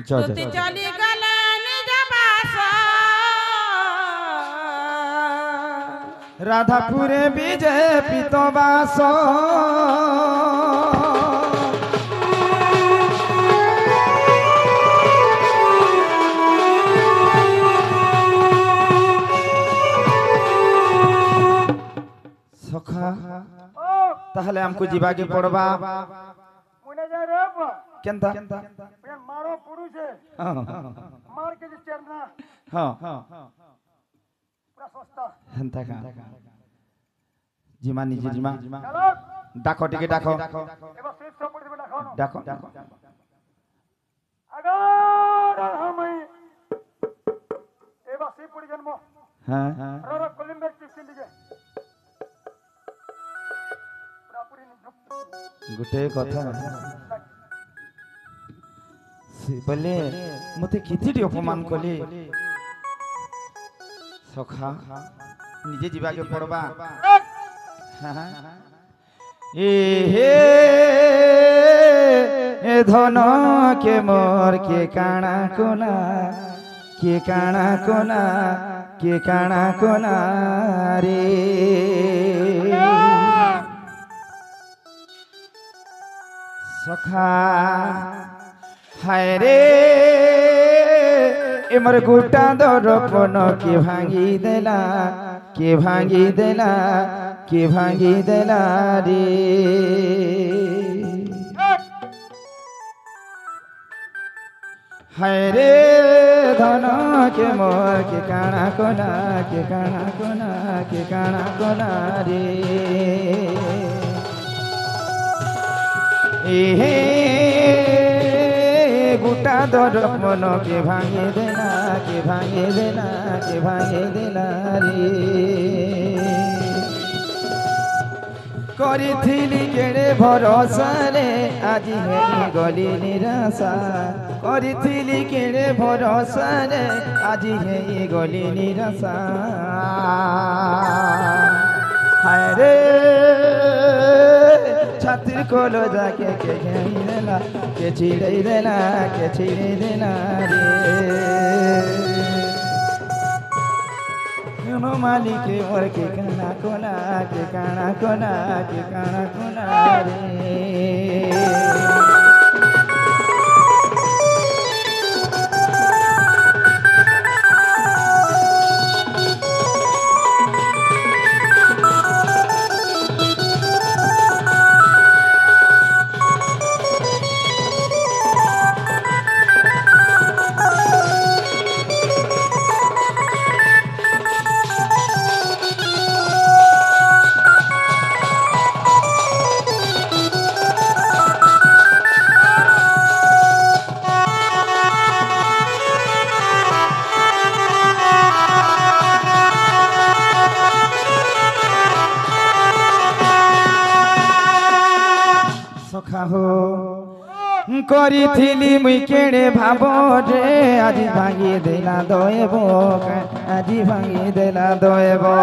তুতি চলি গলে নিজ বাস রাধাপুরে বিজে পিতবাস সখা তাহলে আমকু ଯିବାକେ ପଡବା मुने जा रे बा କେନ୍ତା ये मारो पुरुष है मार के चढ़ना ହଁ पूरा सस्ता ହେନ୍ତା କା ଜିମା ନିଜେ ଜିମା चलो ଡାକ ଟିକେ ଡାକ एबा सिर्फ सपोर्ट में रखो ଡାକ अगर हम एबा सिर्फ पड़ी जन्म ହଁ रो कलिंबर चिप्स लीजिए पूरा पूरी ଗୋଟେ କଥା ସେ ବୋଲେ ମତେ କିଛିଟି ଅପମାନ କଲେ ସଖା ନିଜେ ଯିବାକେ ପଡବା ए हे ए धन के मोर के काना कोना के काना कोना के काना कोना रे सखा हाय रे एमर गुटा दरपन के भांगी देला के भांगी देला के भांगी देला रे हाय रे धन के मोर के काना कोना के काना कोना के काना कोना रे ए गुटा दरपन के भांगे देला के भांगे देला के भांगे देला रे करिथिली केड़े भरोसा रे आज हे गली निराशा करिथिली केड़े भरोसा रे आज हे गली निराशा हाय रे छातिर कोलो जाके के घेई देला के छिड़ई देला के छिड़ई देला रे मालिक मोर के काना कोना के काना कोना के काना कोना रे करिथिली मुई केड़े भाबो रे आज भांगी देला दोएबो आज भांगी देला दोएबो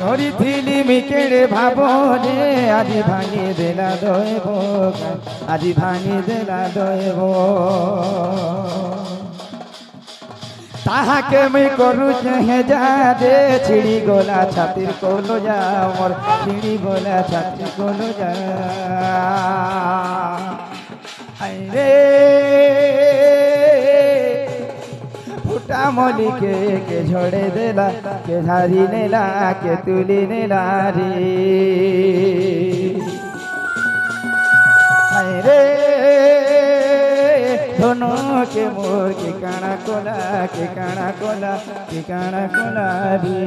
करिथिली मुई केड़े भाबो रे आज भांगी देला दोएबो आज भांगी देला दोएबो ताहाके मैं करू चाहे जा दे छिड़ी गोला छातिर कोलो जा मोर छिड़ी गोला छातिर कोलो जा हाय रे फुटा मोली के झोड़े देला के झारी नेला के तुली नेला रे हाय रे दोनों के मोर के काना कोला के काना कोला के काना कोला रे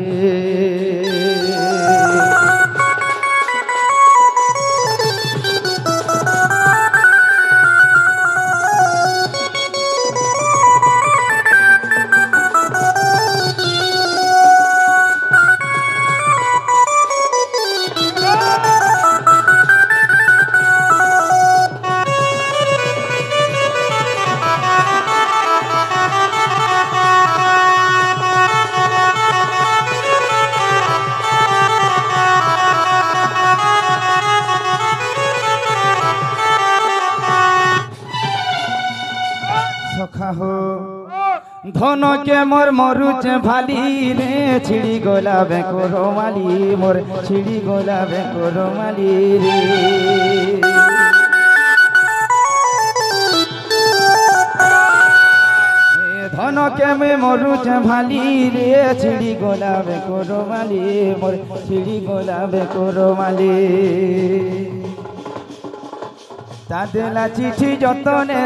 हो धन के मोर मरुचे भाली रे छिड़ी गोला बेकोरो माली मोर छिड़ी गोला बेकोरो माली रे धन के में मरुचे भाली रे छिड़ी गोला बेकोरो माली मोर छिड़ी गोला बेकोरो माली तादेला चिठी जतने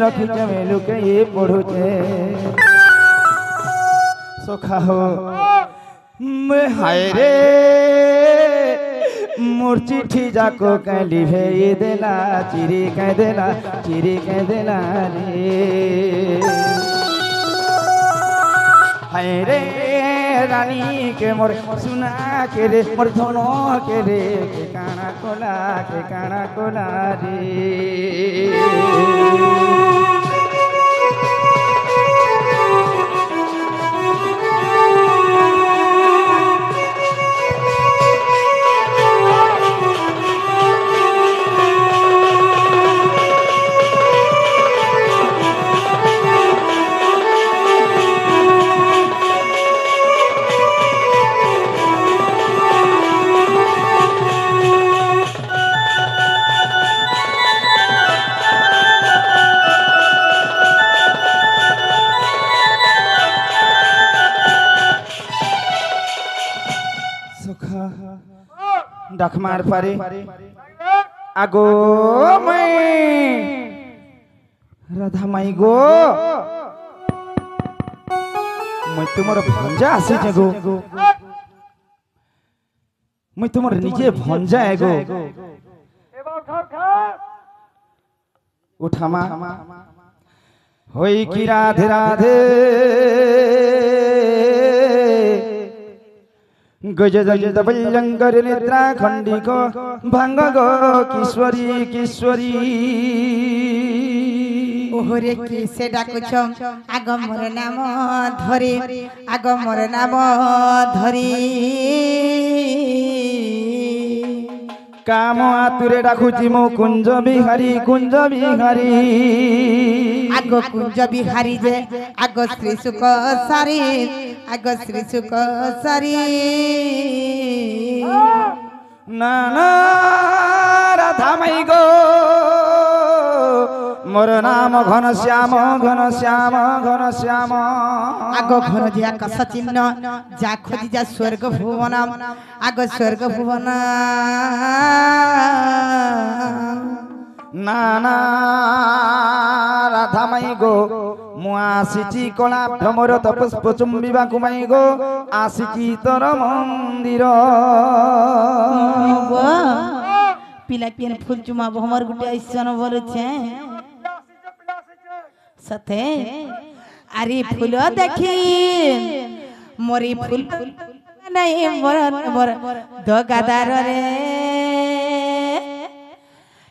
रखीचे मेलुके ये पढ़ुचे सोखा हो मैं हाय रे मोर चिठी जाको कैली भेई देला चिरी कह देला रे हाय रे रानी के मोर सुना के रे मोर धनो के रे के काना कोला रे डाक मार पारे आगो मैं राधा माई गो मैं तुम्हारा भंजा आसी गो मैं तुम्हारे निजे भंजा है गो उठामा होई की राधे राधे गजदबल्लंकर निद्रा खंडी को भंग गो किश्वरी ओहरे किसे डाकुछ आग मोर नाम धरी काम आतुरे डाकुची मो कुंज बिहारी आग कुंज बिहारी जे आग श्री सुख सारी ना राधा माई गो मोर नाम घन श्याम आग घन जे आकाश चिन्ह जा खोजी जा स्वर्ग भुवन आग स्वर्ग भुवन ना राधा माई गो मु आसीची कला भ्रमर तपस्प चुंबिबा कुमाई गो आसीची तोर मंदिर पिला पिन फूल चुमा भमर गुटे ऐसन बोलछे सथे अरे फूल देखी मोरी फूल नहीं मोर दगादार रे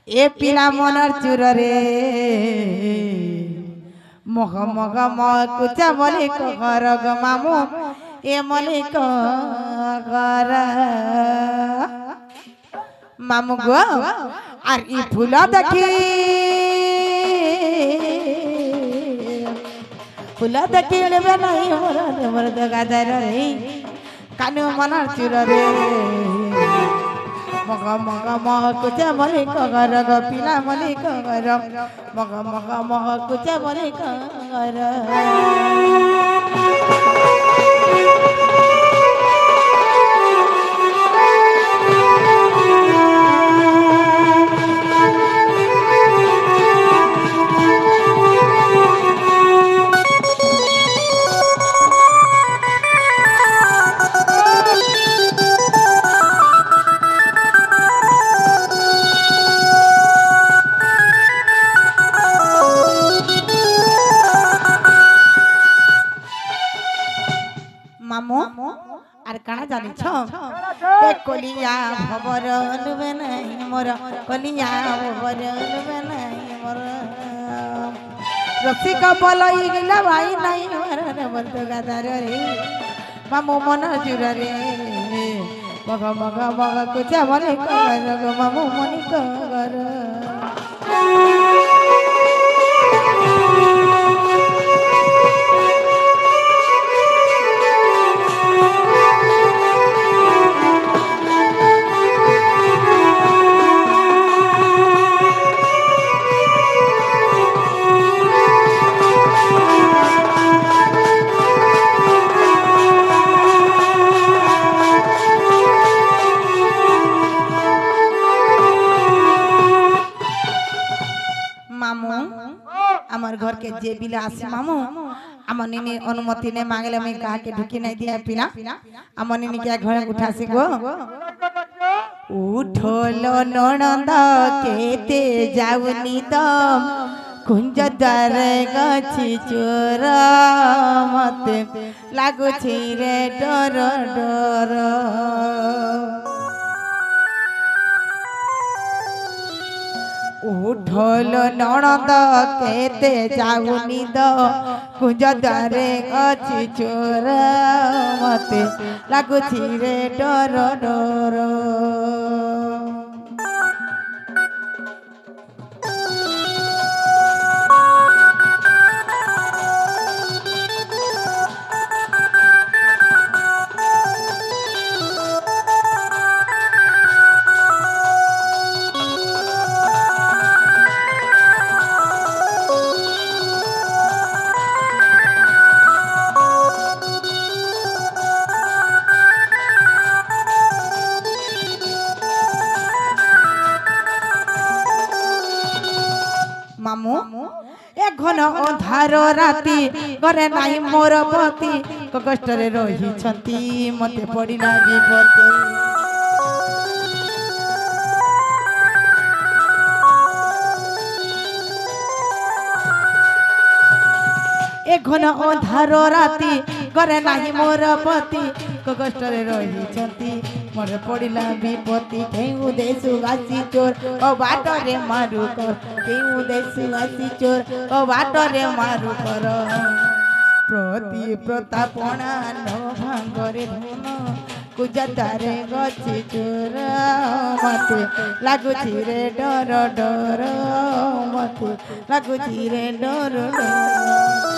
ए पिला मनर चूर रे मग कुचा मलिक घर ग मामू ए मलिक घर मामू गो आर ई फूल देखी लेबे नहीं मोर दगादार रे कानु मनर चूर रे मग कुचा मलिक घर ग पिला मलिक घर मग कुचा मलिक घर जानी छ ए कोलिया भवर लुबे नहीं मोर कोलिया भवर लुबे नहीं मोर रसिक पलई गिला भाई नहीं मोर बोल तो गादार रे मामू मन जुर रे मग कुछ मने कर मामू मनी कर घर के जे बिला आसी मामू अमनिनी अनुमति ने मांगले मैं कहा के ढुकी नहीं दिया पिला अमनिनी क्या घर उठा सी गो उठोलो ननंद केते जाउनी तम कुंज द्वार गछि चोर मते लागु छी रे डर डर उठोलो ननंद केते जाउनी द कुंज द्वारे गछि चोर मते लागु छी रे डर डर मामू ए घन अंधार राति घरे नाही मोर पति कष्ट रे रही छंती मते पड़िला विपत्ति ए घन अंधार राति घरे नाही मोर पति कष्ट रे रही छंती मोर पड़िला विपत्ति केउ देसु गासी चोर ओ बाट रे मारू कर केउ देसु गासी चोर ओ बाट रे मारू कर प्रति प्रतापणा न भांगरे धन कुजतारे गछि चोर मते लागुछि रे डर डर मते लागुछि रे डर डर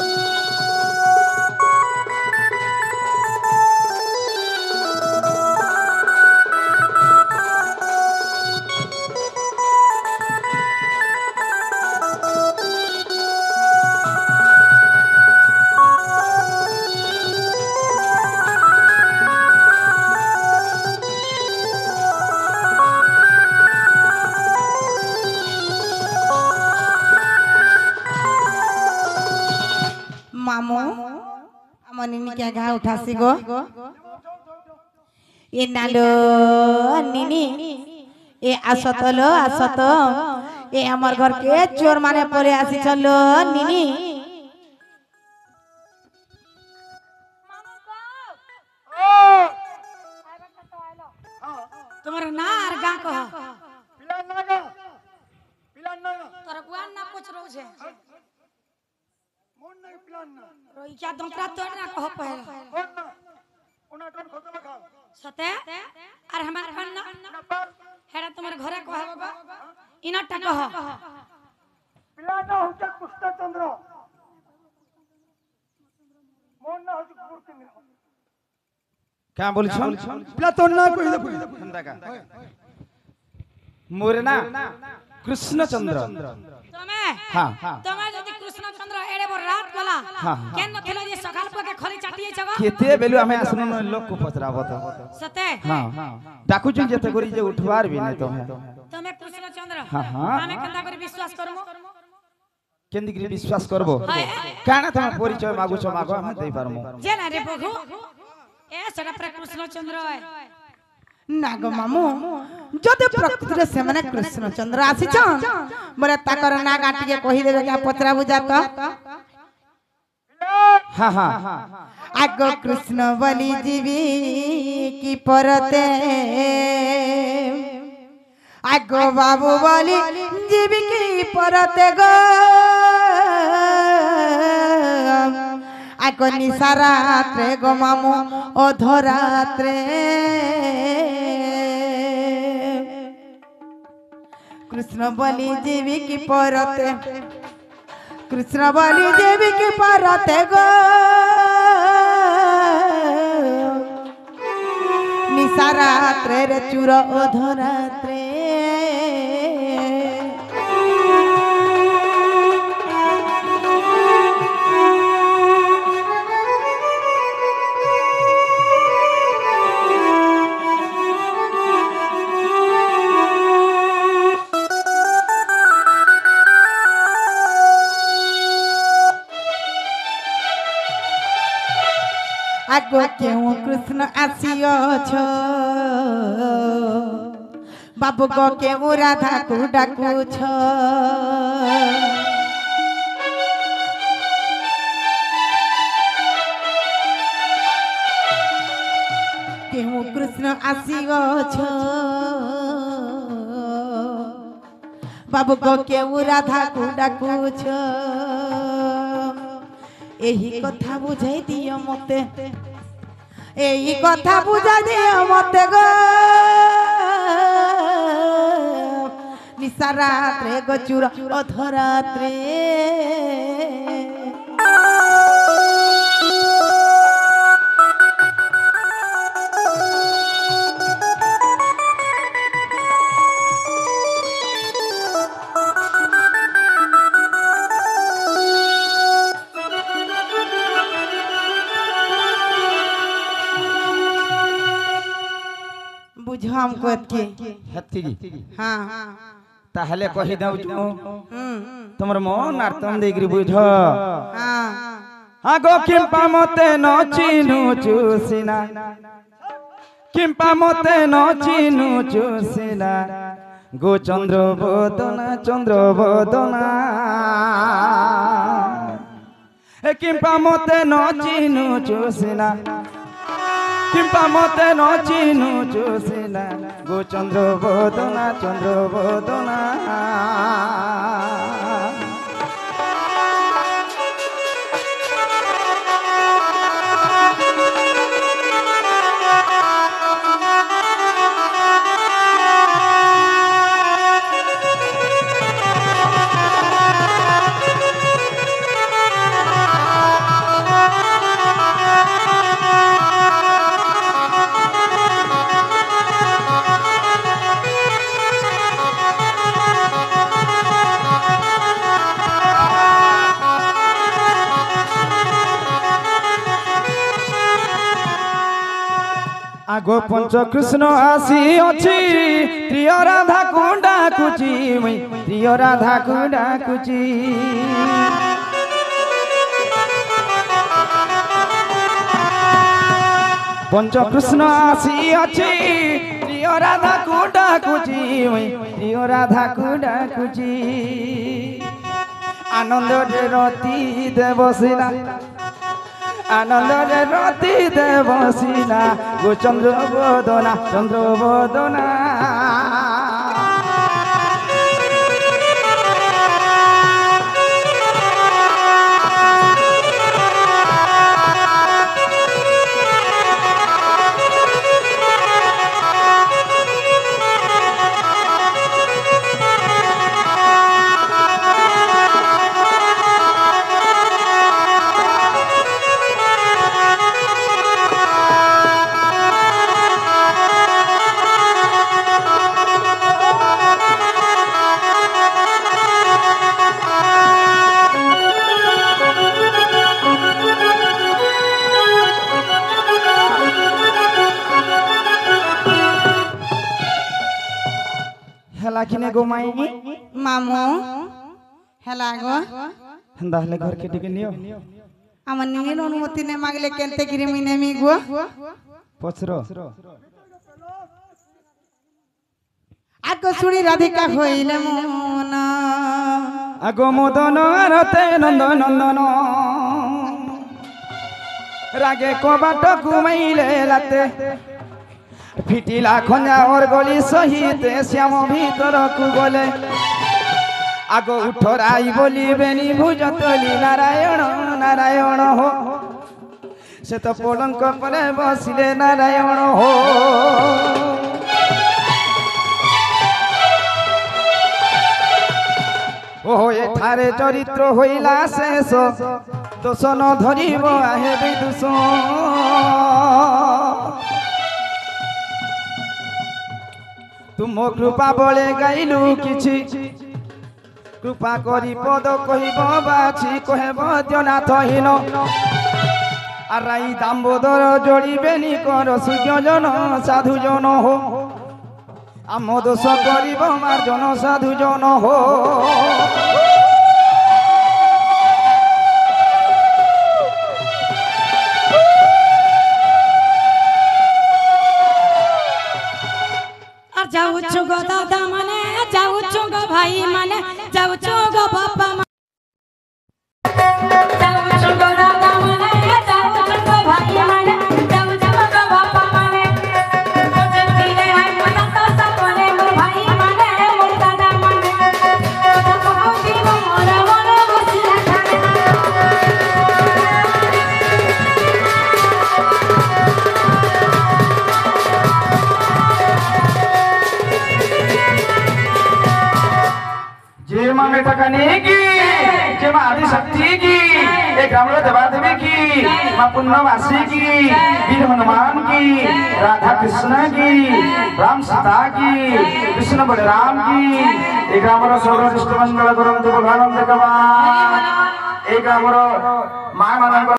मामू अमनिनी क्या घा उठासी गो ये नालो निनी ए आसत लो आसत ए हमर घर के चोर माने परे आसी चलो निनी तुम्हारा ना आर गा कह पिलान ना गा पिलान ना तोरा गुआन ना पूछ रहो छे मोन ना पिलान ना रोई क्या दोतरा तोड़ ना कह पहला मोन ना उना टन खतम खा सते आर हमार कन ना ना पर हेरा तुम्हारे घरे कह बाबा इना टा कह पिलान ना होचे कृष्ण चंद्र मोन ना होचे मूर्ति में क्या बोल छन पिला तो ना कोई हंदा का मोरे ना कृष्णचंद्र तमे हां तमे जदी कृष्णचंद्र एडे बड़ रात गला केन नथिलो जे सकाल पके खरी चाटिए छगो केते बेलु हमें आसनो लोग को पचराबत सते हां डाकू चुन जेते करी जे उठवार भी नहीं तो है तमे कृष्णचंद्र हां हां आमे केंदा करी विश्वास करमो केंदी करी विश्वास करबो काना तमे परिचय मागु छ मागो हम देई परमो जे ना रे बघु ए सडा प्र कृष्णचंद्र नाग मामू जदे प्रकृति से माने कृष्णचंद्र आसी छ मोरे ताकर ना काटी के कहि देबे क्या पत्रा बुझा तो हां हां आगो कृष्ण बलि जीवी की परते आगो बाबू बलि जीवी की परते गो आगो निसारात्रे गो मामू अधरात्रे कृष्ण बलि जीवी की परते कृष्ण बलि देवी के परते गो निसारात्रे रे चूर अधरात्रे আগো কেউ কৃষ্ণ আসিয়াছ বাবু গো কেউ রাধা কু ডাকুছ কেউ কৃষ্ণ আসিয়াছ বাবু গো কেউ রাধা কু ডাকুছ এই কথা বুঝাই দিও মতে এই কথা বুঝাই দিও মতে গো নিশারাত্রে গো চুর অধরাত্রে বুঝো हमको এতকি হেতিকি হ্যাঁ তাহলে কহি দাউছু হুম তোমার মন আর তম দেগরি বুঝ হ্যাঁ আগো কিম্পা মতে ন চিনু চুসিনা কিম্পা মতে ন চিনু চুসিনা গো চন্দ্র বদনা এ কিম্পা মতে ন চিনু চুসিনা কিম্পা মতে ন চিনু চুসিনা গো চন্দ্র বদনা আগো পঞ্চ কৃষ্ণ আসি অছি প্রিয় রাধা কু ডাকুচি প্রিয় রাধা কু ডাকুচি পঞ্চ কৃষ্ণ আসি অছি প্রিয় রাধা কু ডাকুচি প্রিয় রাধা কু ডাকুচি আনন্দরে রতি দেবসিনা আনন্দরে রতি দেবসিনা গো চন্দ্র বদনা হেলা কিনে গো মাই মামু হেলা গো তাহলে ঘরকে ডেকে নিও আমার নিজের অনুমতি নে মাগলে কেনতে গিরিমি নেমি গো পছর আগো শুনি রাধিকা হইলে মন আগো মদন রতে নন্দন রাগে কবাট ঘুমাইলে রাতে ফিটিলা খঞ্জা ওর গলি সহিতে শ্যাম ভিতরকু গলে আগো উঠরাই বলিবেনি ভুজতলি নারায়ণ হো সে তো পলঙ্ক পরে বসিলে নারায়ণ হো ও এঠারে চরিত্র হইলা শেষ দোষণ ধরিব আহে বিদুষ তুম কৃপা বলে গাইলু কিছু কৃপা করি পদ কহিব বাছি কহেব জনাথহীন আর রাই দাম্বোদর জড়িবেনি কর সূর্যজন সাধুজন হো আম দোষ করিব মার্জন সাধুজন হো जाऊछु गो दादा माने जाऊछु गो भाई माने जाऊछु गो बापा जाऊछु गो दादा माने जाऊछु गो भाई माने जाऊछु गो बापा माने मुझे दिले है मना तो सपने मोर भाई माने मोर दादा माने बहुत दिन मोर मोर बसिया खाने जय मां मेटा कने की जय मां आदि शक्ति की एक ग्रामीण देवा देवी की मां पुण्यवासी की वीर हनुमान की राधा कृष्ण की राम सीता की कृष्ण बलराम की एक ग्रामीण सर्वश्रेष्ठ मंगल करम भगवान देखवा एक ग्रामीण मां मानव